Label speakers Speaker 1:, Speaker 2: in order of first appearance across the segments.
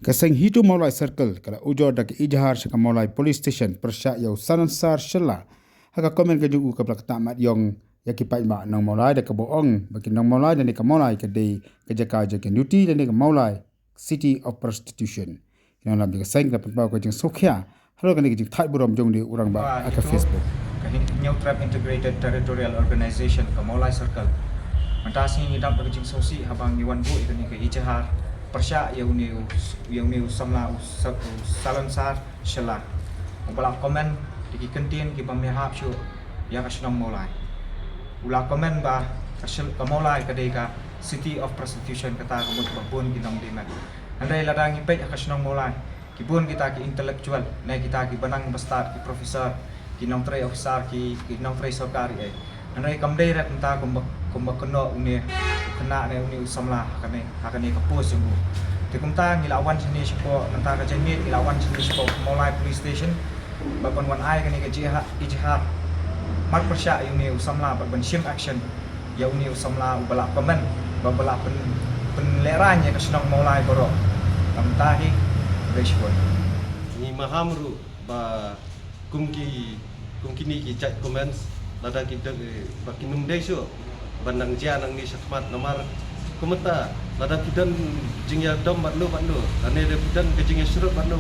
Speaker 1: Kaseng hitu Maulai Circle kala ujo dak ijahar syaka Maulai Police Station persyak yau Sanansar Shela haka komen ke jugu ke belak tamat yong yaki pai ma nang Maulai dak boong bagi nang Maulai dan ke Maulai ke de kerja jaga duty dan ke Maulai City of Prostitution. Yang lam ke seng dapat bawa ke jeng Sokhia halo kan ke jeng thai burom jong di urang ba ke Facebook.
Speaker 2: New Trap Integrated Territorial Organization ke Maulai Circle. Mentasi ngidam ke jeng sosi habang iwan bu ikani ke ijahar persyak yang ni samla Sanansar Shela. Ulah komen di kentin ki pamihap syu ya kasnong Maulai. Ulah komen ba ke Maulai ke deka City of Prostitution kata kemut babun kinong diman. Andai ladang ipek kasnong Maulai. Kibun kita ki intelektual, na kita ki banang bastard ki profesor, ki nong tre officer ki nong tre sarkari ai. Andai kamdai rat entah kumbak kena uni kena ne uni samla hakane kapus jenggu. Tikumta ngilawan sini siko entah ka jenit ngilawan sini siko Maulai Police Station. Baban wan ai kani ka ijihar mat persya uni samla baban shim action ya uni samla ubala komen babala penleranya ka senang Maulai boro. Kamtahi Reshwon.
Speaker 3: Ni mahamru ba kungkini ki chat comments lada kita ba kinum deso bandang jia nang ni sakmat nomor kumata lada kidan jingya dom batlu ane de kidan ke jingya surup batlu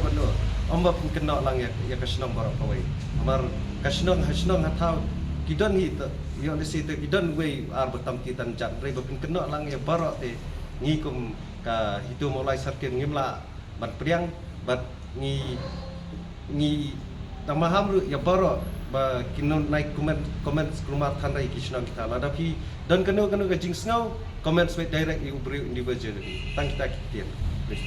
Speaker 3: amba pun kena lang ya kasnong barok kawai amar kasnong hatau kidan hi yo lesi te kidan we ar batam kitan jat re pun kena lang ya barok te ngi kum ka hitu Maulai Circle ngimla bat priang bat ngi tamaham ru ya barok ba kinon like comment rumah thandai kisnong kita lada pi dan kena ka jing snau comment direct you individual tang kita kitian please